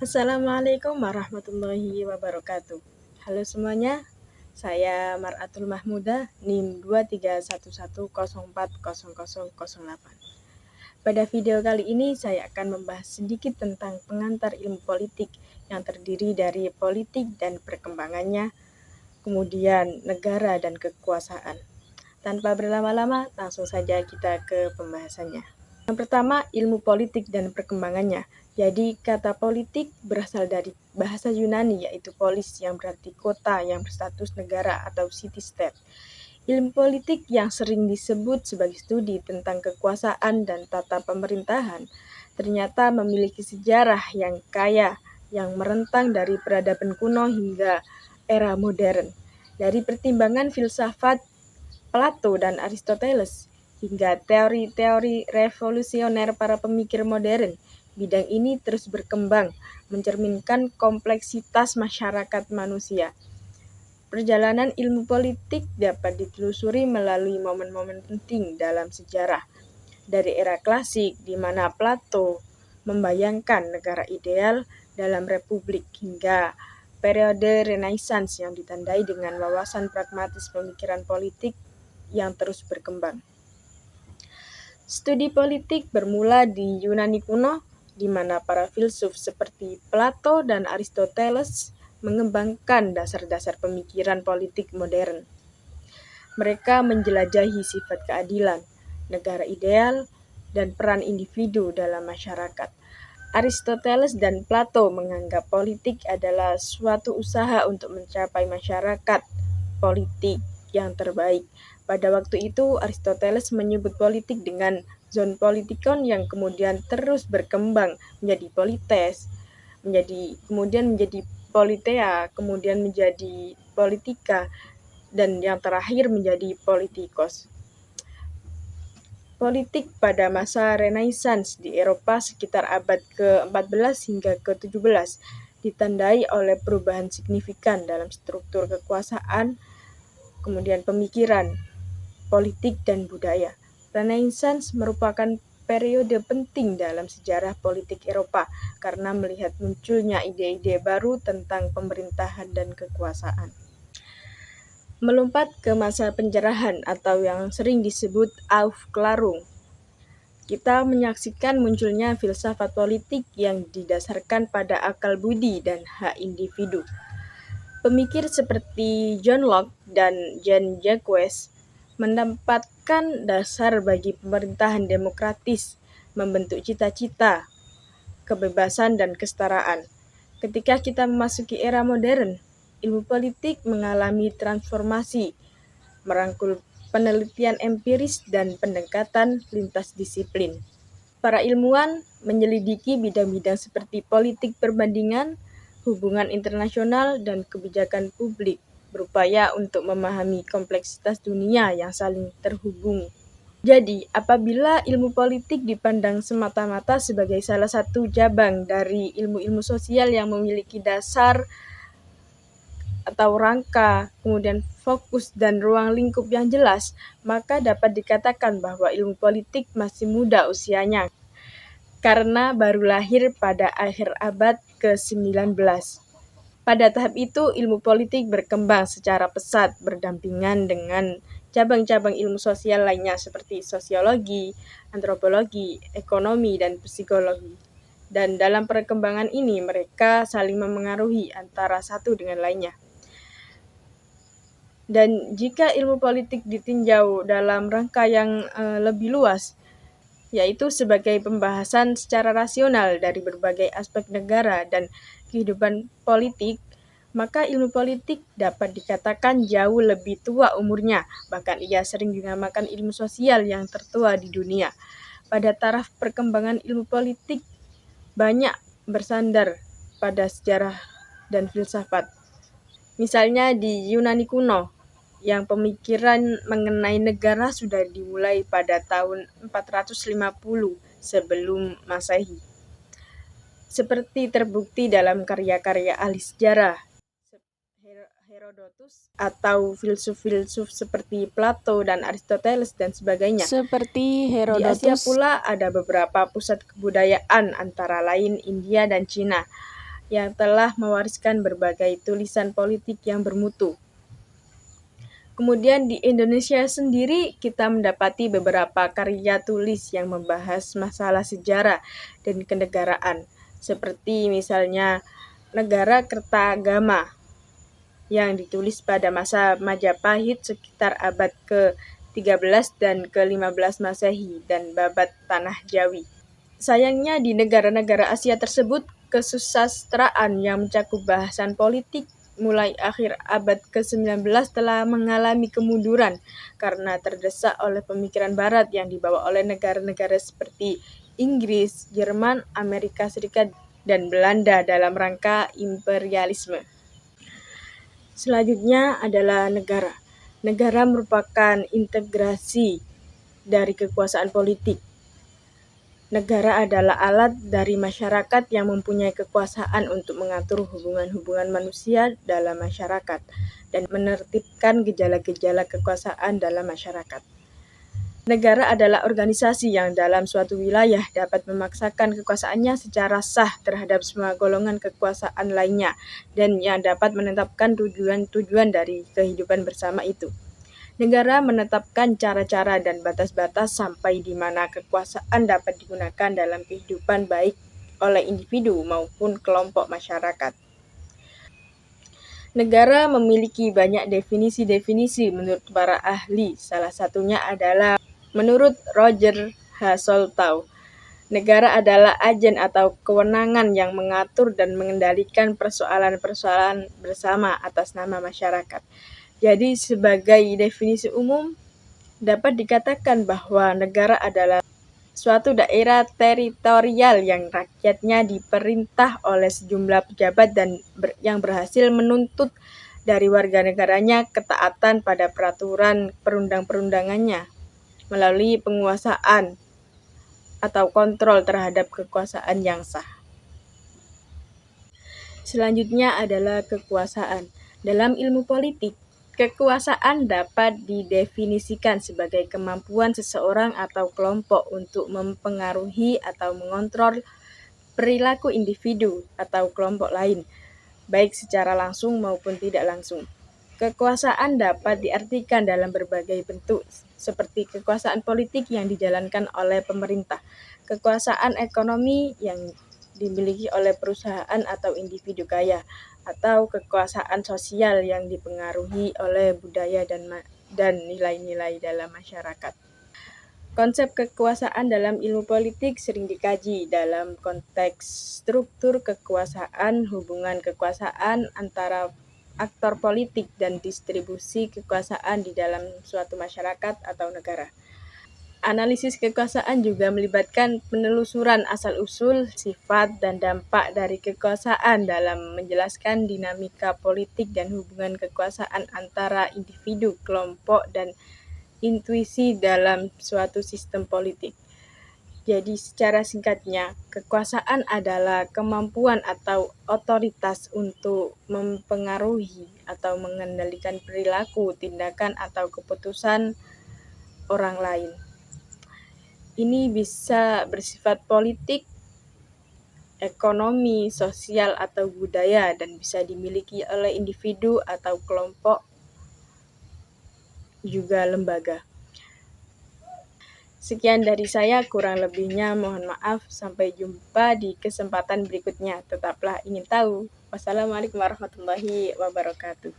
Assalamualaikum warahmatullahi wabarakatuh. Halo semuanya, saya Mar'atul Mahmuda, NIM 2311040008. Pada video kali ini saya akan membahas sedikit tentang pengantar ilmu politik yang terdiri dari politik dan perkembangannya, kemudian negara dan kekuasaan. Tanpa berlama-lama, langsung saja kita ke pembahasannya. Yang pertama, ilmu politik dan perkembangannya. Jadi, kata politik berasal dari bahasa Yunani, yaitu polis, yang berarti kota yang berstatus negara atau city-state. Ilmu politik yang sering disebut sebagai studi tentang kekuasaan dan tata pemerintahan, ternyata memiliki sejarah yang kaya, yang merentang dari peradaban kuno hingga era modern. Dari pertimbangan filsafat Plato dan Aristoteles, hingga teori-teori revolusioner para pemikir modern, bidang ini terus berkembang, mencerminkan kompleksitas masyarakat manusia. Perjalanan ilmu politik dapat ditelusuri melalui momen-momen penting dalam sejarah. Dari era klasik, di mana Plato membayangkan negara ideal dalam republik, hingga periode Renaissance yang ditandai dengan wawasan pragmatis pemikiran politik yang terus berkembang. Studi politik bermula di Yunani kuno, di mana para filsuf seperti Plato dan Aristoteles mengembangkan dasar-dasar pemikiran politik modern. Mereka menjelajahi sifat keadilan, negara ideal, dan peran individu dalam masyarakat. Aristoteles dan Plato menganggap politik adalah suatu usaha untuk mencapai masyarakat politik yang terbaik. Pada waktu itu, Aristoteles menyebut politik dengan zoon politikon yang kemudian terus berkembang menjadi polites, kemudian menjadi politea, kemudian menjadi politika, dan yang terakhir menjadi politikos. Politik pada masa Renaissance di Eropa sekitar abad ke-14 hingga ke-17 ditandai oleh perubahan signifikan dalam struktur kekuasaan, kemudian pemikiran, politik, dan budaya. Renaissance merupakan periode penting dalam sejarah politik Eropa karena melihat munculnya ide-ide baru tentang pemerintahan dan kekuasaan. Melompat ke masa pencerahan atau yang sering disebut Aufklärung, kita menyaksikan munculnya filsafat politik yang didasarkan pada akal budi dan hak individu. Pemikir seperti John Locke dan Jean-Jacques mendapatkan dasar bagi pemerintahan demokratis, membentuk cita-cita, kebebasan, dan kesetaraan. Ketika kita memasuki era modern, ilmu politik mengalami transformasi, merangkul penelitian empiris dan pendekatan lintas disiplin. Para ilmuwan menyelidiki bidang-bidang seperti politik perbandingan, hubungan internasional, dan kebijakan publik, berupaya untuk memahami kompleksitas dunia yang saling terhubung. Jadi, apabila ilmu politik dipandang semata-mata sebagai salah satu cabang dari ilmu-ilmu sosial yang memiliki dasar atau rangka, kemudian fokus dan ruang lingkup yang jelas, maka dapat dikatakan bahwa ilmu politik masih muda usianya, karena baru lahir pada akhir abad ke-19. Pada tahap itu, ilmu politik berkembang secara pesat berdampingan dengan cabang-cabang ilmu sosial lainnya seperti sosiologi, antropologi, ekonomi, dan psikologi. Dan dalam perkembangan ini, mereka saling memengaruhi antara satu dengan lainnya. Dan jika ilmu politik ditinjau dalam rangka yang lebih luas, yaitu sebagai pembahasan secara rasional dari berbagai aspek negara dan kehidupan politik, maka ilmu politik dapat dikatakan jauh lebih tua umurnya, bahkan ia sering dinamakan ilmu sosial yang tertua di dunia. Pada taraf perkembangan ilmu politik, banyak bersandar pada sejarah dan filsafat. Misalnya di Yunani kuno, yang pemikiran mengenai negara sudah dimulai pada tahun 450 sebelum Masehi. Seperti terbukti dalam karya-karya ahli sejarah Herodotus atau filsuf-filsuf seperti Plato dan Aristoteles dan sebagainya. Seperti Di Asia Herodotus, pula ada beberapa pusat kebudayaan antara lain India dan Cina. yang telah mewariskan berbagai tulisan politik yang bermutu. Kemudian di Indonesia sendiri kita mendapati beberapa karya tulis yang membahas masalah sejarah dan kenegaraan, seperti misalnya Negara Kertagama yang ditulis pada masa Majapahit sekitar abad ke-13 dan ke-15 Masehi dan Babat Tanah Jawi. Sayangnya di negara-negara Asia tersebut, kesusastraan yang mencakup bahasan politik mulai akhir abad ke-19 telah mengalami kemunduran karena terdesak oleh pemikiran barat yang dibawa oleh negara-negara seperti Inggris, Jerman, Amerika Serikat, dan Belanda dalam rangka imperialisme. Selanjutnya adalah negara. Negara merupakan integrasi dari kekuasaan politik. Negara adalah alat dari masyarakat yang mempunyai kekuasaan untuk mengatur hubungan-hubungan manusia dalam masyarakat dan menertibkan gejala-gejala kekuasaan dalam masyarakat. Negara adalah organisasi yang dalam suatu wilayah dapat memaksakan kekuasaannya secara sah terhadap semua golongan kekuasaan lainnya dan yang dapat menetapkan tujuan-tujuan dari kehidupan bersama itu. Negara menetapkan cara-cara dan batas-batas sampai di mana kekuasaan dapat digunakan dalam kehidupan baik oleh individu maupun kelompok masyarakat. Negara memiliki banyak definisi-definisi menurut para ahli. Salah satunya adalah menurut Roger Hasoltau, negara adalah agen atau kewenangan yang mengatur dan mengendalikan persoalan-persoalan bersama atas nama masyarakat. Jadi sebagai definisi umum, dapat dikatakan bahwa negara adalah suatu daerah teritorial yang rakyatnya diperintah oleh sejumlah pejabat dan yang berhasil menuntut dari warga negaranya ketaatan pada peraturan perundang-perundangannya melalui penguasaan atau kontrol terhadap kekuasaan yang sah. Selanjutnya adalah kekuasaan. Dalam ilmu politik, kekuasaan dapat didefinisikan sebagai kemampuan seseorang atau kelompok untuk mempengaruhi atau mengontrol perilaku individu atau kelompok lain, baik secara langsung maupun tidak langsung. Kekuasaan dapat diartikan dalam berbagai bentuk, seperti kekuasaan politik yang dijalankan oleh pemerintah, kekuasaan ekonomi yang dimiliki oleh perusahaan atau individu kaya, atau kekuasaan sosial yang dipengaruhi oleh budaya dan nilai-nilai dalam masyarakat. Konsep kekuasaan dalam ilmu politik sering dikaji dalam konteks struktur kekuasaan, hubungan kekuasaan antara aktor politik dan distribusi kekuasaan di dalam suatu masyarakat atau negara. Analisis kekuasaan juga melibatkan penelusuran asal-usul, sifat, dan dampak dari kekuasaan dalam menjelaskan dinamika politik dan hubungan kekuasaan antara individu, kelompok, dan intuisi dalam suatu sistem politik. Jadi secara singkatnya, kekuasaan adalah kemampuan atau otoritas untuk mempengaruhi atau mengendalikan perilaku, tindakan, atau keputusan orang lain. Ini bisa bersifat politik, ekonomi, sosial, atau budaya dan bisa dimiliki oleh individu atau kelompok, juga lembaga. Sekian dari saya, kurang lebihnya mohon maaf. Sampai jumpa di kesempatan berikutnya. Tetaplah ingin tahu. Wassalamualaikum warahmatullahi wabarakatuh.